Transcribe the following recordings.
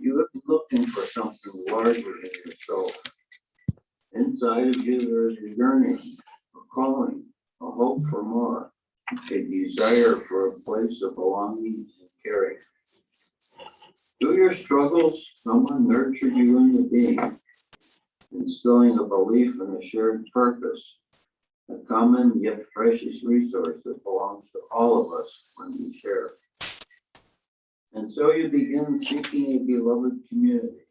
You have been looking for something larger than yourself. Inside of you there is a yearning, a calling, a hope for more, a desire for a place of belonging and caring. Through your struggles, someone nurtured you into being, instilling a belief in a shared purpose, a common yet precious resource that belongs to all of us when we share. And so you begin seeking a beloved community,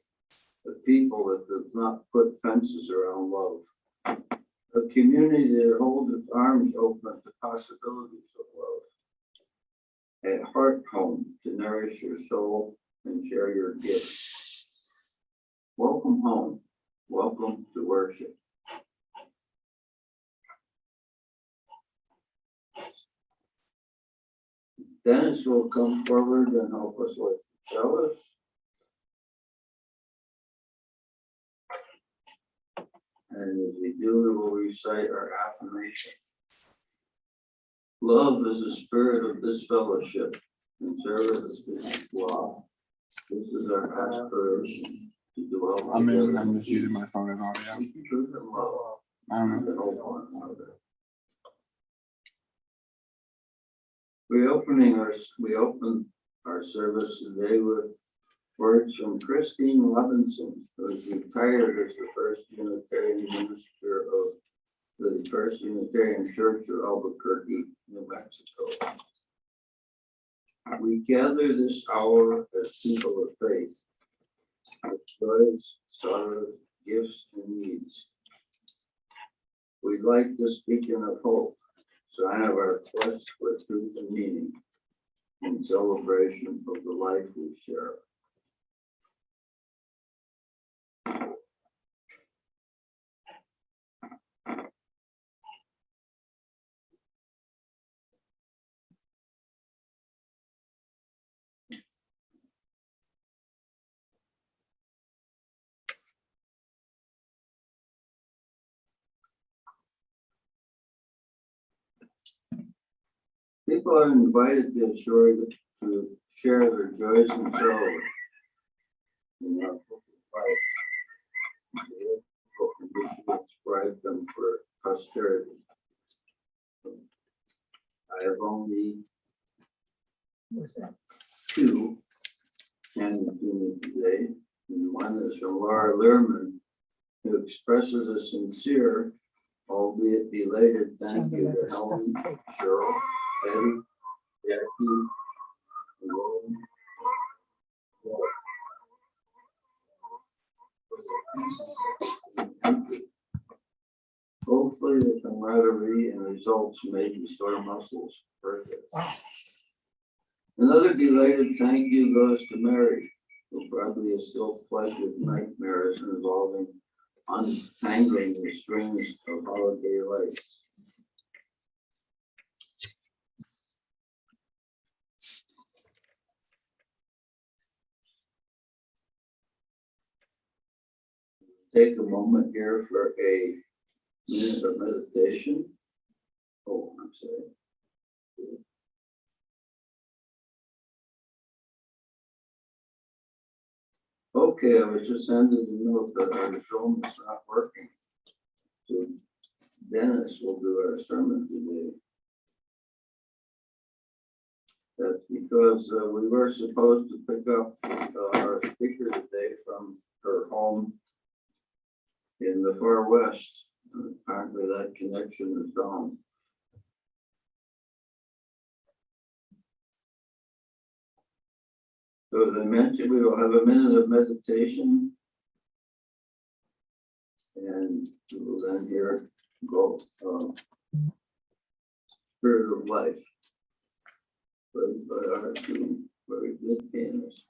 a people that does not put fences around love, a community that holds its arms open to possibilities of love, a heart home to nourish your soul and share your gifts. Welcome home. Welcome to worship. Dennis will come forward and help us with the chalice. And as we do, we will recite our affirmation. Love is the spirit of this fellowship, and service is its law. This is our aspiration to dwell. I'm just using my phone as audio. Truth and love. I don't know. And hold one another. We open our service today with words from Christine Levinson, who is retired as the first Unitarian minister of the First Unitarian Church of Albuquerque, New Mexico. We gather this hour as people of faith, with joys, sorrows, gifts, and needs. We'd like to speak in of hope, sign of our quest for truth and meaning, in celebration of the life we share. People are invited to share their joys and sorrows in our book of life. We inscribe them for posterity. I have only two handed to me today, and one is from Laura Lehrman, who expresses a sincere, albeit belated, thank you to Helen, Cheryl, Eddie, Jackie, Lauren, hopefully the camaraderie and results made the sore muscles perfect. Another belated thank you goes to Mary, who probably is still plagued with nightmares involving untangling the strings of holiday lights. Take a moment here for a minute of meditation. Oh, I'm sorry. Okay, I was just handed a note that our Zoom is not working. So Dennis will do our sermon today. That's because we were supposed to pick up our speaker today from her home in the far west. Apparently that connection is gone. So as I mentioned, we will have a minute of meditation, and we will then hear go Spirit of Life, played by our two very good pianists.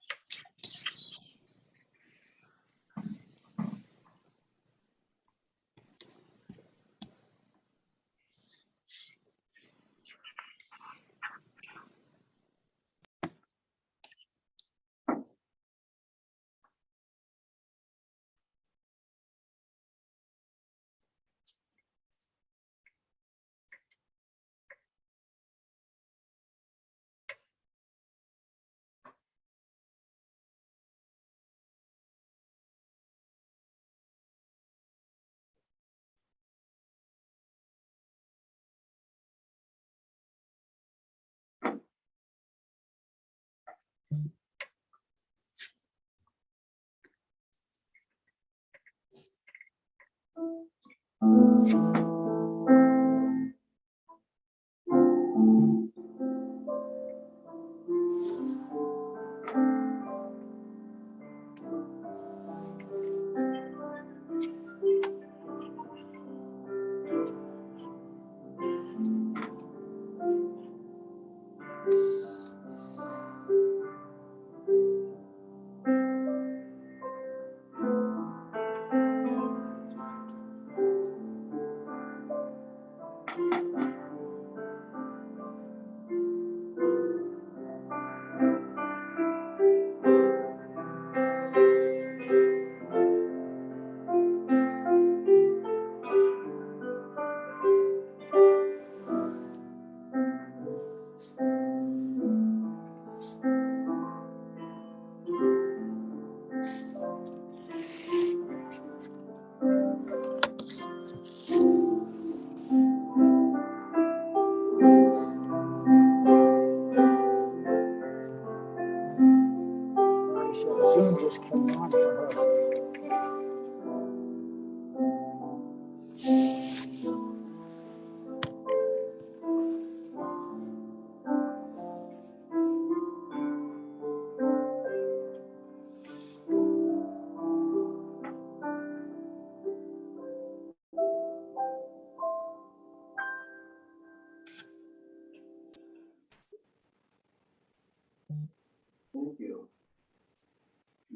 Zoom just came on for her. Thank you.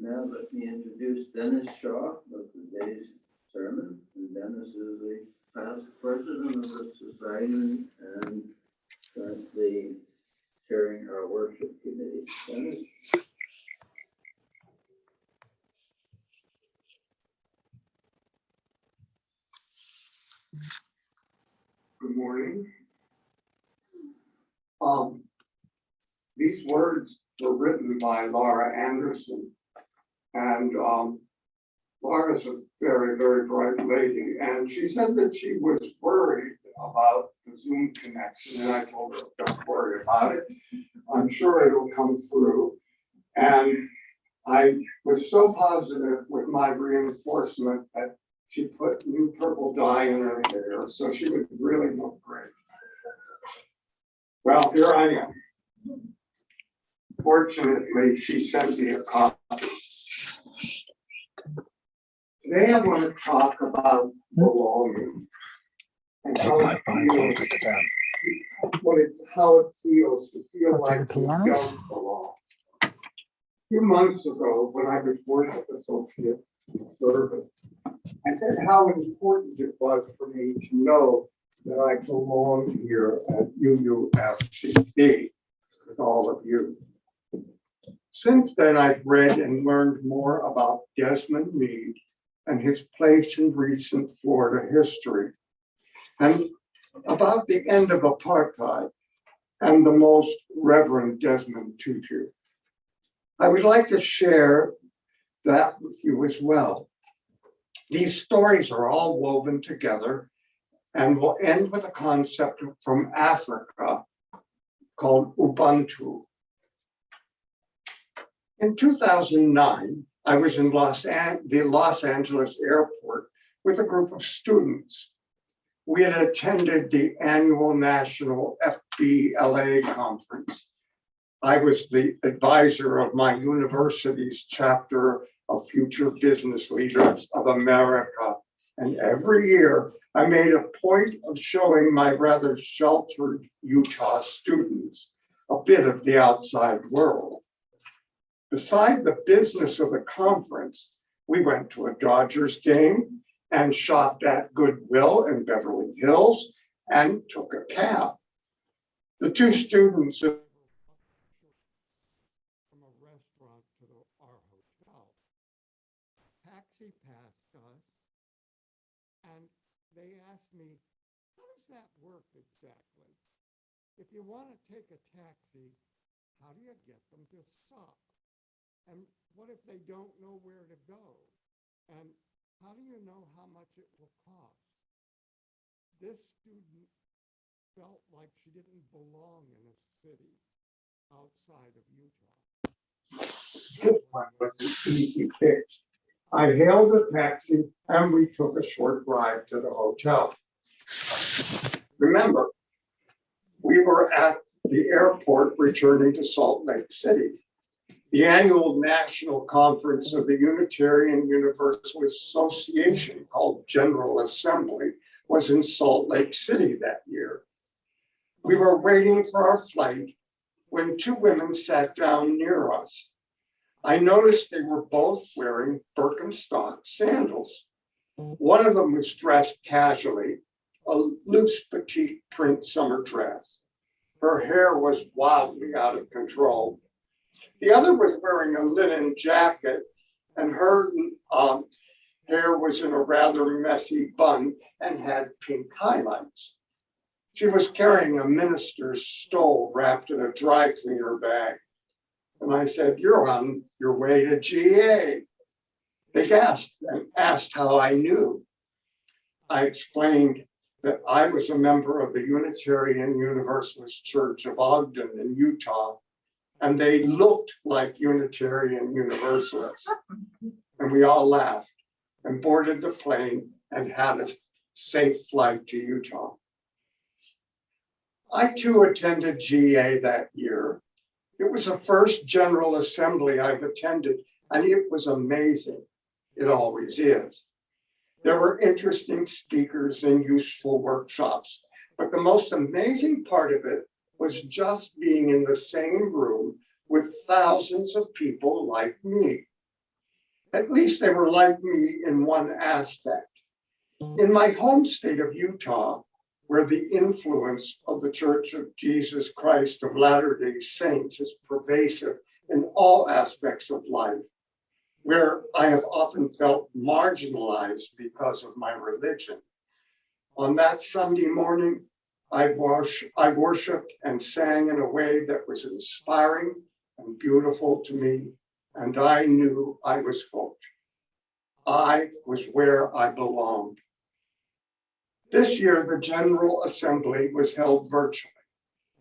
Now let me introduce Dennis Shaw of today's sermon. And Dennis is a past president of the society and currently chairing our worship committee. Dennis? Good morning. These words were written by Laura Anderson, and Laura's a very, very bright lady, and she said that she was worried about the Zoom connection, and I told her, don't worry about it. I'm sure it'll come through. And I was so positive with my reinforcement that she put new purple dye in her hair, so she would really look great. Well, here I am. Fortunately, she sent me a copy. Today I want to talk about belonging and how it feels, how it feels to feel like you don't belong. A few months ago, when I was worship associate service, I said how important it was for me to know that I belong here at UUFCC with all of you. Since then, I've read and learned more about Desmond Mead and his place in recent Florida history, and about the end of apartheid and the Most Reverend Desmond Tutu. I would like to share that with you as well. These stories are all woven together and will end with a concept from Africa called Ubuntu. In 2009, I was in the Los Angeles airport with a group of students. We had attended the annual National FBLA conference. I was the advisor of my university's chapter of Future Business Leaders of America. And every year, I made a point of showing my rather sheltered Utah students a bit of the outside world. Beside the business of the conference, we went to a Dodgers game and shopped at Goodwill in Beverly Hills and took a cab. The two students from a restaurant to our hotel. Taxi passed us, and they asked me, how does that work exactly? If you want to take a taxi, how do you get them to stop? And what if they don't know where to go? And how do you know how much it will cost? This student felt like she didn't belong in a city outside of Utah. This one was an easy fix. I hailed a taxi and we took a short drive to the hotel. Remember, we were at the airport returning to Salt Lake City. The annual national conference of the Unitarian Universalist Association, called General Assembly, was in Salt Lake City that year. We were waiting for our flight when two women sat down near us. I noticed they were both wearing Birkenstock sandals. One of them was dressed casually, a loose petite print summer dress. Her hair was wildly out of control. The other was wearing a linen jacket, and her hair was in a rather messy bun and had pink highlights. She was carrying a minister's stole wrapped in a dry cleaner bag. And I said, "You're on your way to GA." They gasped and asked how I knew. I explained that I was a member of the Unitarian Universalist Church of Ogden in Utah, and they looked like Unitarian Universalists. And we all laughed and boarded the plane and had a safe flight to Utah. I too attended GA that year. It was the first General Assembly I've attended, and it was amazing. It always is. There were interesting speakers and useful workshops, but the most amazing part of it was just being in the same room with thousands of people like me. At least they were like me in one aspect. In my home state of Utah, where the influence of the Church of Jesus Christ of Latter-day Saints is pervasive in all aspects of life, where I have often felt marginalized because of my religion. On that Sunday morning, I worshiped and sang in a way that was inspiring and beautiful to me, and I knew I was hooked. I was where I belonged. This year, the General Assembly was held virtually,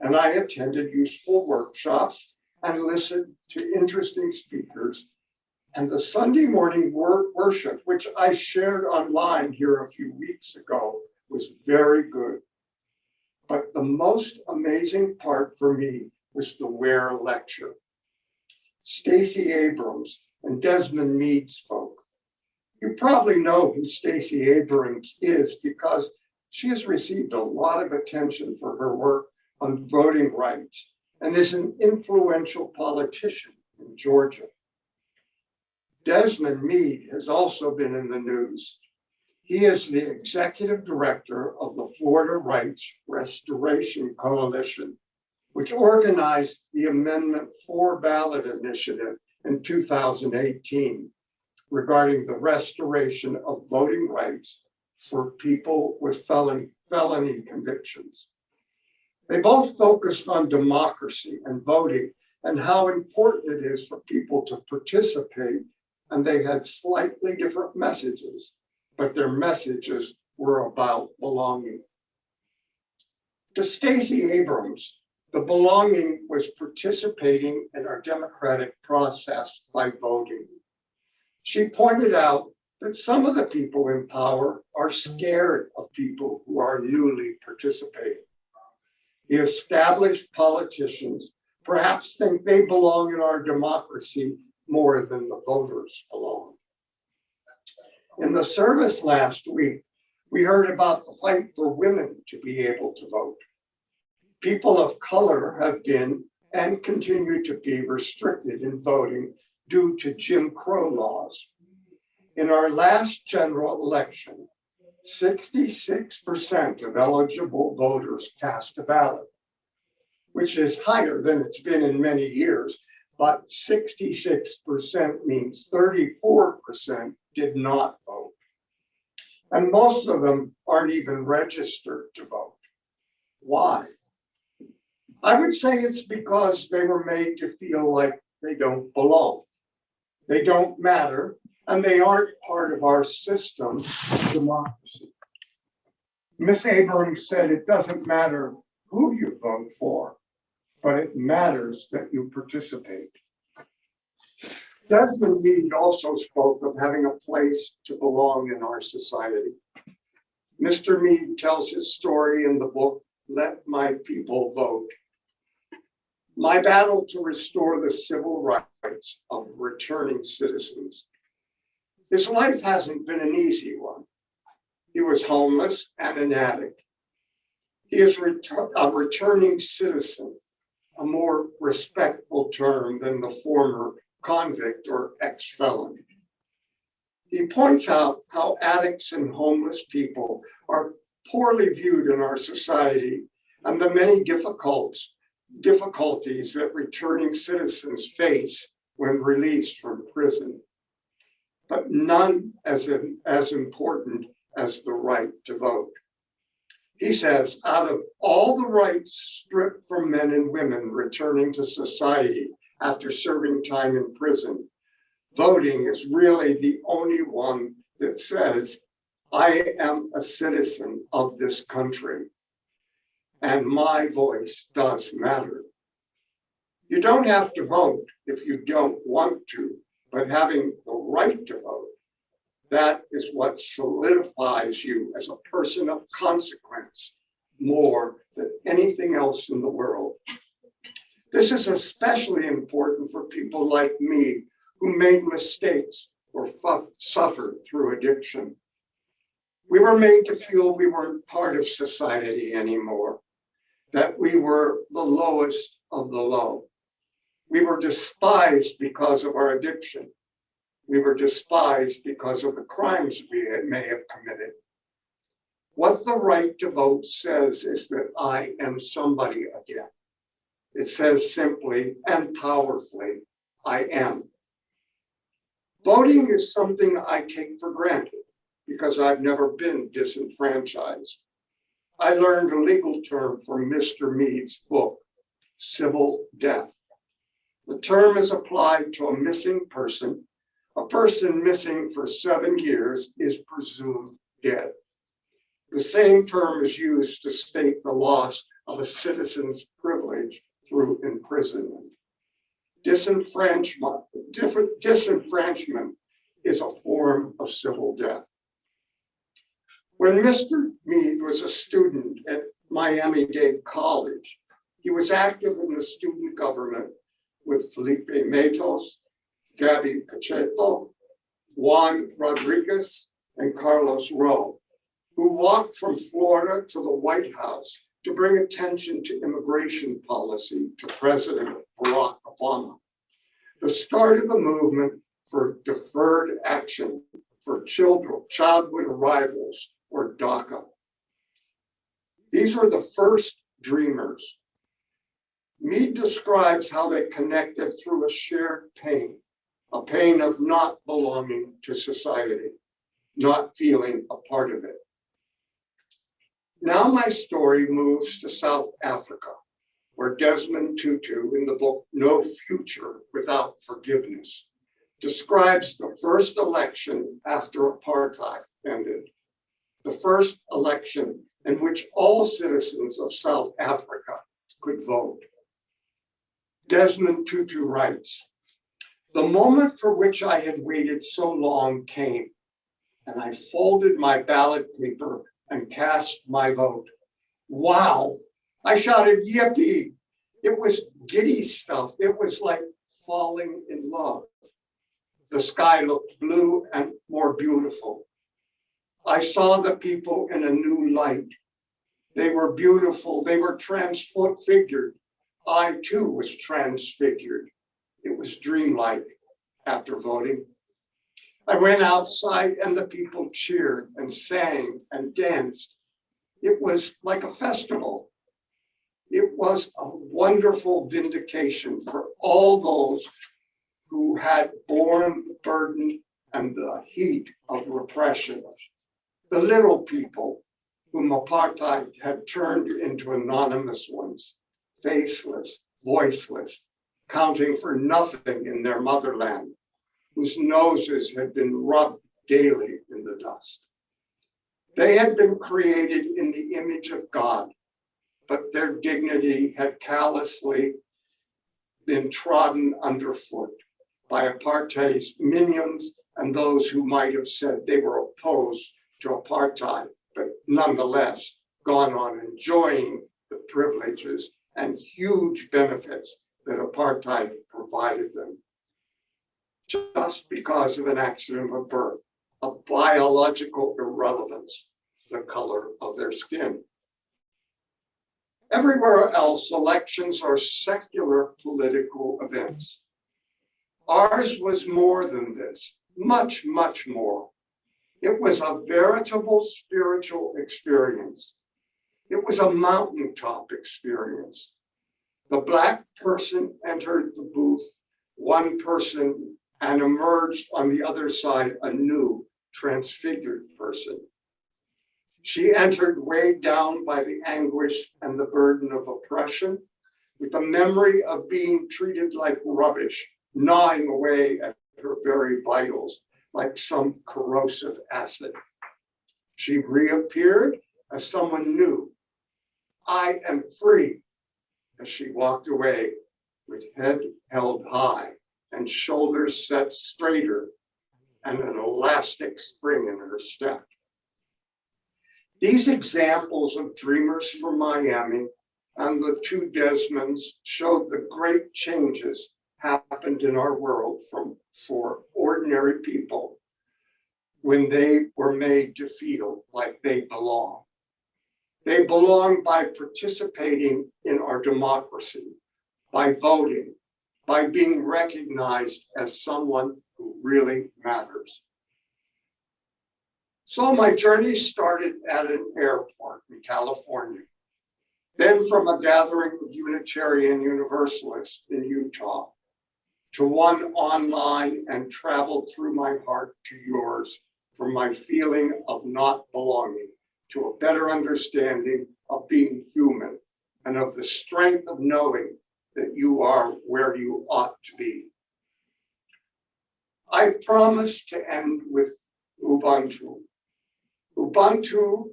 and I attended useful workshops and listened to interesting speakers. And the Sunday morning worship, which I shared online here a few weeks ago, was very good. But the most amazing part for me was the Ware lecture. Stacey Abrams and Desmond Mead spoke. You probably know who Stacey Abrams is because she has received a lot of attention for her work on voting rights and is an influential politician in Georgia. Desmond Mead has also been in the news. He is the executive director of the Florida Rights Restoration Coalition, which organized the Amendment 4 ballot initiative in 2018 regarding the restoration of voting rights for people with felony convictions. They both focused on democracy and voting and how important it is for people to participate, and they had slightly different messages, but their messages were about belonging. To Stacey Abrams, the belonging was participating in our democratic process by voting. She pointed out that some of the people in power are scared of people who are newly participating. The established politicians perhaps think they belong in our democracy more than the voters belong. In the service last week, we heard about the fight for women to be able to vote. People of color have been and continue to be restricted in voting due to Jim Crow laws. In our last general election, 66% of eligible voters cast a ballot, which is higher than it's been in many years, but 66% means 34% did not vote. And most of them aren't even registered to vote. Why? I would say it's because they were made to feel like they don't belong. They don't matter, and they aren't part of our system of democracy. Ms. Abrams said it doesn't matter who you vote for, but it matters that you participate. Desmond Mead also spoke of having a place to belong in our society. Mr. Mead tells his story in the book, Let My People Vote. My battle to restore the civil rights of returning citizens. His life hasn't been an easy one. He was homeless and an addict. He is a returning citizen, a more respectful term than the former convict or ex-felon. He points out how addicts and homeless people are poorly viewed in our society and the many difficulties that returning citizens face when released from prison, but none as important as the right to vote. He says, out of all the rights stripped from men and women returning to society after serving time in prison, voting is really the only one that says, I am a citizen of this country, and my voice does matter. You don't have to vote if you don't want to, but having the right to vote, that is what solidifies you as a person of consequence more than anything else in the world. This is especially important for people like me who made mistakes or suffered through addiction. We were made to feel we weren't part of society anymore, that we were the lowest of the low. We were despised because of our addiction. We were despised because of the crimes we may have committed. What the right to vote says is that I am somebody again. It says simply and powerfully, I am. Voting is something I take for granted because I've never been disenfranchised. I learned a legal term from Mr. Mead's book, civil death. The term is applied to a missing person. A person missing for 7 years is presumed dead. The same term is used to state the loss of a citizen's privilege through imprisonment. Disenfranchisement is a form of civil death. When Mr. Mead was a student at Miami-Dade College, he was active in the student government with Felipe Matos, Gabby Pacheco, Juan Rodriguez, and Carlos Rowe, who walked from Florida to the White House to bring attention to immigration policy to President Barack Obama. The start of the movement for deferred action for childhood arrivals, or DACA. These were the first dreamers. Mead describes how they connected through a shared pain, a pain of not belonging to society, not feeling a part of it. Now my story moves to South Africa, where Desmond Tutu, in the book No Future Without Forgiveness, describes the first election after apartheid ended, the first election in which all citizens of South Africa could vote. Desmond Tutu writes, the moment for which I had waited so long came, and I folded my ballot paper and cast my vote. Wow, I shouted, yippee. It was giddy stuff. It was like falling in love. The sky looked blue and more beautiful. I saw the people in a new light. They were beautiful. They were transfigured. I too was transfigured. It was dreamlike after voting. I went outside and the people cheered and sang and danced. It was like a festival. It was a wonderful vindication for all those who had borne the burden and the heat of repression. The little people whom apartheid had turned into anonymous ones, faceless, voiceless, counting for nothing in their motherland, whose noses had been rubbed daily in the dust. They had been created in the image of God, but their dignity had callously been trodden underfoot by apartheid's minions and those who might have said they were opposed to apartheid, but nonetheless gone on enjoying the privileges and huge benefits that apartheid provided them. Just because of an accident of birth, a biological irrelevance, the color of their skin. Everywhere else, elections are secular political events. Ours was more than this, much, much more. It was a veritable spiritual experience. It was a mountaintop experience. The Black person entered the booth, one person, and emerged on the other side a new, transfigured person. She entered weighed down by the anguish and the burden of oppression, with the memory of being treated like rubbish, gnawing away at her very vitals like some corrosive acid. She reappeared as someone new. I am free, as she walked away with head held high and shoulders set straighter and an elastic spring in her step. These examples of dreamers from Miami and the two Desmonds showed the great changes happened in our world for ordinary people when they were made to feel like they belong. They belong by participating in our democracy, by voting, by being recognized as someone who really matters. So my journey started at an airport in California, then from a gathering of Unitarian Universalists in Utah, to one online, and traveled through my heart to yours from my feeling of not belonging to a better understanding of being human and of the strength of knowing that you are where you ought to be. I promise to end with Ubuntu. Ubuntu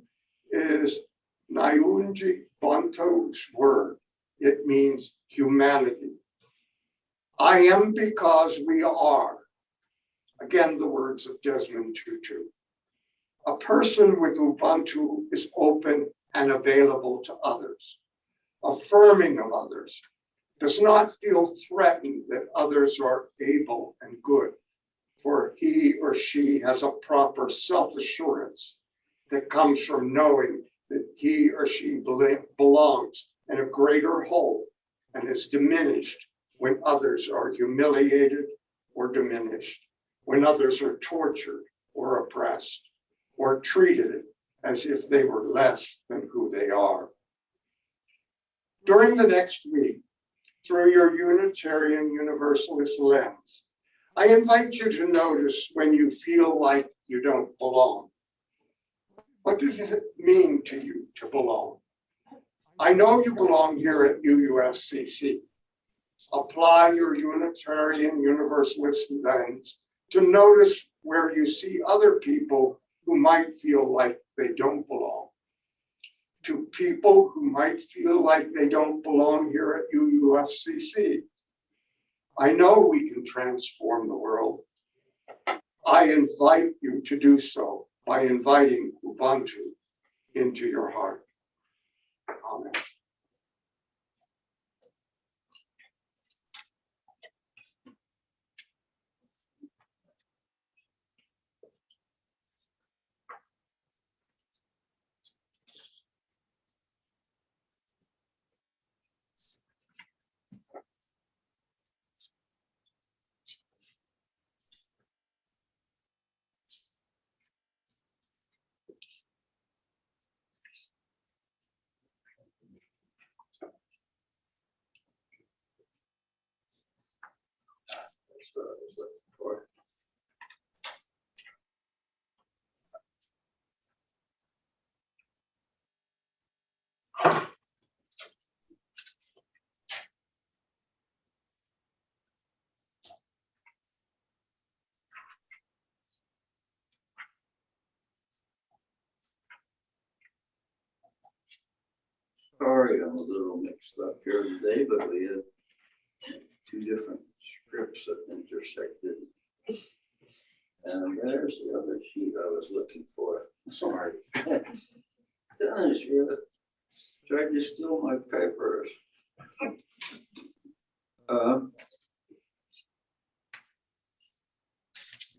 is Nyunji Bantu's word. It means humanity. I am because we are. Again, the words of Desmond Tutu. A person with Ubuntu is open and available to others, affirming of others, does not feel threatened that others are able and good, for he or she has a proper self-assurance that comes from knowing that he or she belongs in a greater whole and is diminished when others are humiliated or diminished, when others are tortured or oppressed, or treated as if they were less than who they are. During the next week, through your Unitarian Universalist lens, I invite you to notice when you feel like you don't belong. What does it mean to you to belong? I know you belong here at UUFCC. Apply your Unitarian Universalist lens to notice where you see other people who might feel like they don't belong. To people who might feel like they don't belong here at UUFCC. I know we can transform the world. I invite you to do so by inviting Ubuntu into your heart. Amen. Sorry, I'm a little mixed up here today, but we have two different strips that intersected. And there's the other sheet I was looking for. Sorry. Dennis, you tried to steal my papers.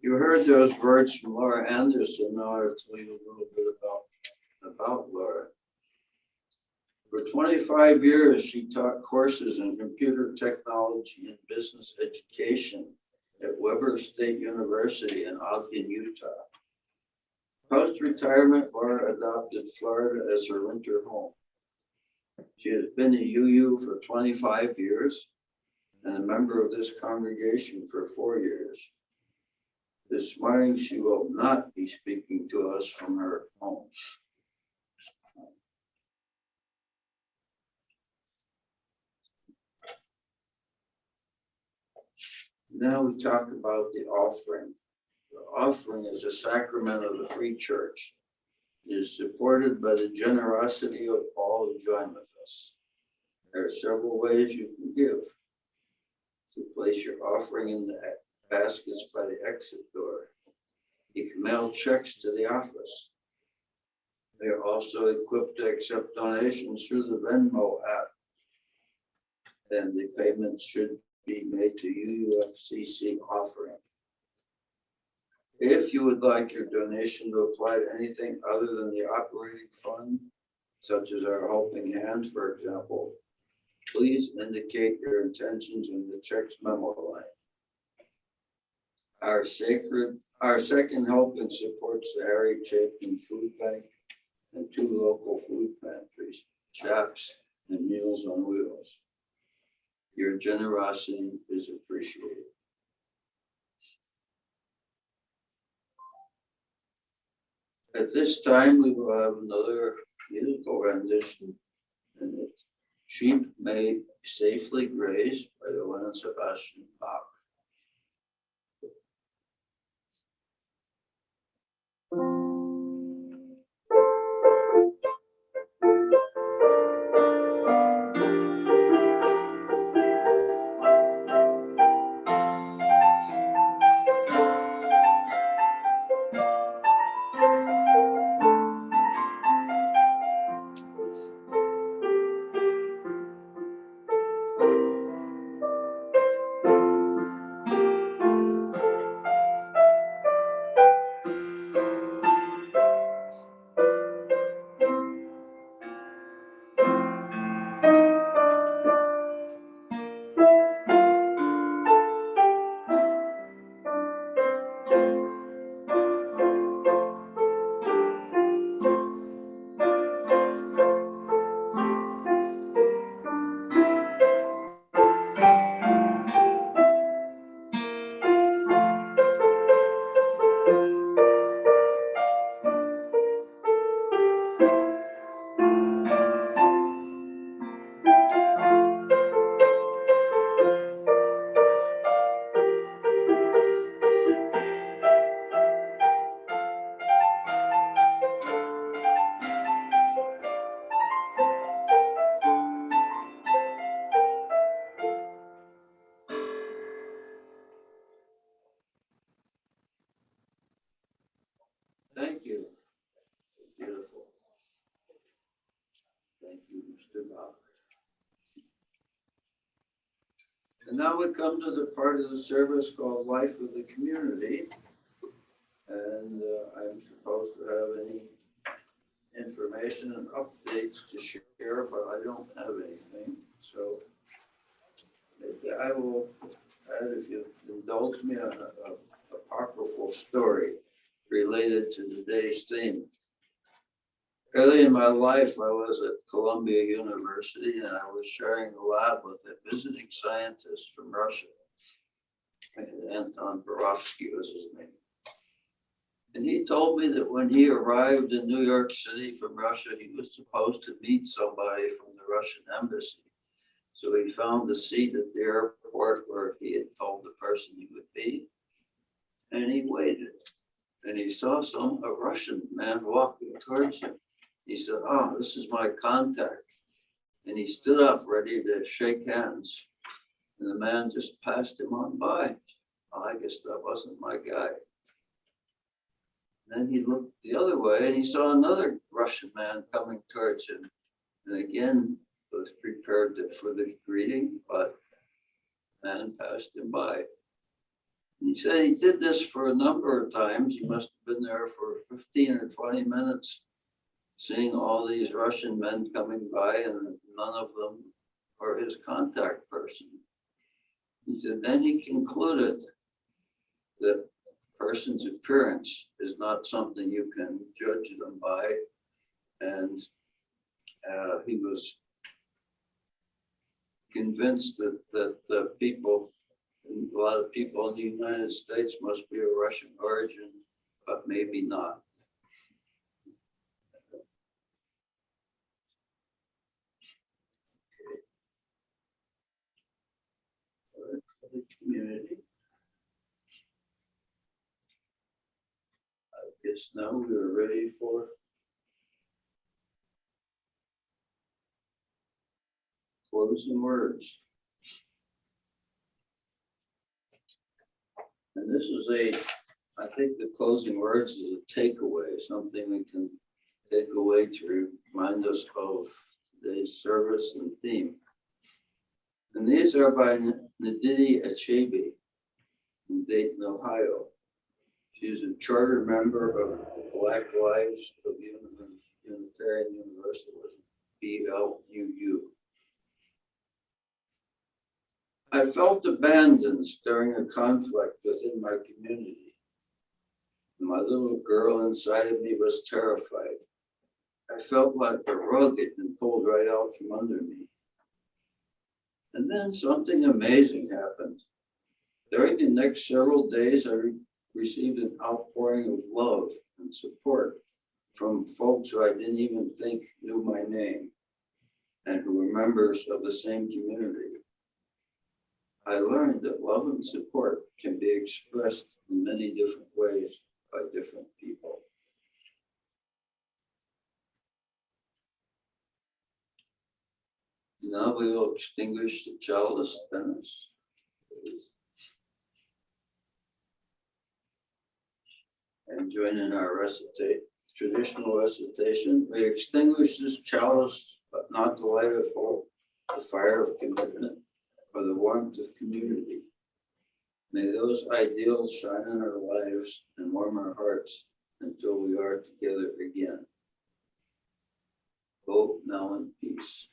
You heard those words from Laura Anderson. Now I'll tell you a little bit about Laura. For 25 years, she taught courses in computer technology and business education at Weber State University in Ogden, Utah. Post-retirement, Laura adopted Florida as her winter home. She has been a UU for 25 years and a member of this congregation for 4 years. This morning, she will not be speaking to us from her home. Now we talk about the offering. The offering is a sacrament of the free church. It is supported by the generosity of all who join with us. There are several ways you can give. To place your offering in the baskets by the exit door. You can mail checks to the office. They are also equipped to accept donations through the Venmo app. And the payments should be made to UUFCC offering. If you would like your donation to apply to anything other than the operating fund, such as our Helping Hand, for example, please indicate your intentions in the checks memo line. Our second helping supports the Harry Chapin Food Bank and 2 local food pantries, Chaps and Meals on Wheels. Your generosity is appreciated. At this time, we will have another musical rendition, and it's Sheep May Safely Graze by Johann Sebastian Bach. Thank you. Beautiful. Thank you, Mr. Bach. And now we come to the part of the service called Life of the Community. And I'm supposed to have any information and updates to share, but I don't have anything. So maybe I will add, if you indulge me, an apocryphal story related to today's theme. Early in my life, I was at Columbia University and I was sharing a lab with a visiting scientist from Russia. Anton Borovsky was his name. And he told me that when he arrived in New York City from Russia, he was supposed to meet somebody from the Russian embassy. So he found a seat at the airport where he had told the person he would be. And he waited. And he saw a Russian man walking towards him. He said, "Oh, this is my contact." And he stood up ready to shake hands. And the man just passed him on by. Well, I guess that wasn't my guy. Then he looked the other way and he saw another Russian man coming towards him. And again, was prepared for the greeting, but the man passed him by. And he said he did this for a number of times. He must have been there for 15 or 20 minutes, seeing all these Russian men coming by, and none of them are his contact person. He said then he concluded that a person's appearance is not something you can judge them by. And he was convinced that a lot of people in the United States must be of Russian origin, but maybe not. For the community. I guess now we are ready for closing words. And this is I think the closing words is a takeaway, something we can take away to remind us of today's service and theme. And these are by Nadidi Achebe from Dayton, Ohio. She's a charter member of Black Lives of Unitarian Universalism, BLUU. I felt abandoned during a conflict within my community. My little girl inside of me was terrified. I felt like a rug had been pulled right out from under me. And then something amazing happened. During the next several days, I received an outpouring of love and support from folks who I didn't even think knew my name and who were members of the same community. I learned that love and support can be expressed in many different ways by different people. Now we will extinguish the chalice, Dennis. And join in our traditional recitation. We extinguish this chalice, but not the light of hope, the fire of commitment, or the warmth of community. May those ideals shine in our lives and warm our hearts until we are together again. Go now in peace.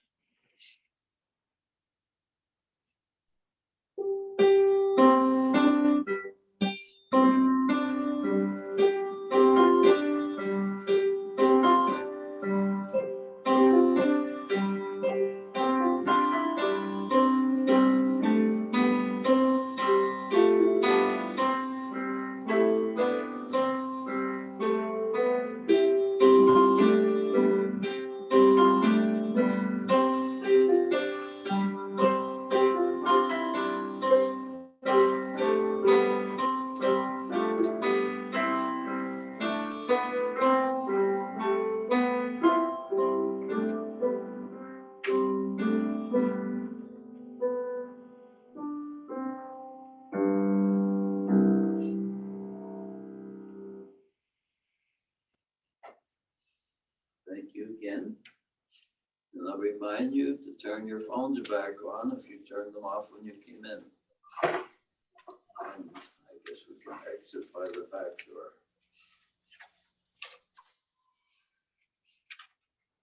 Thank you again. And I'll remind you to turn your phones back on if you turned them off when you came in. And I guess we can exit by the back door.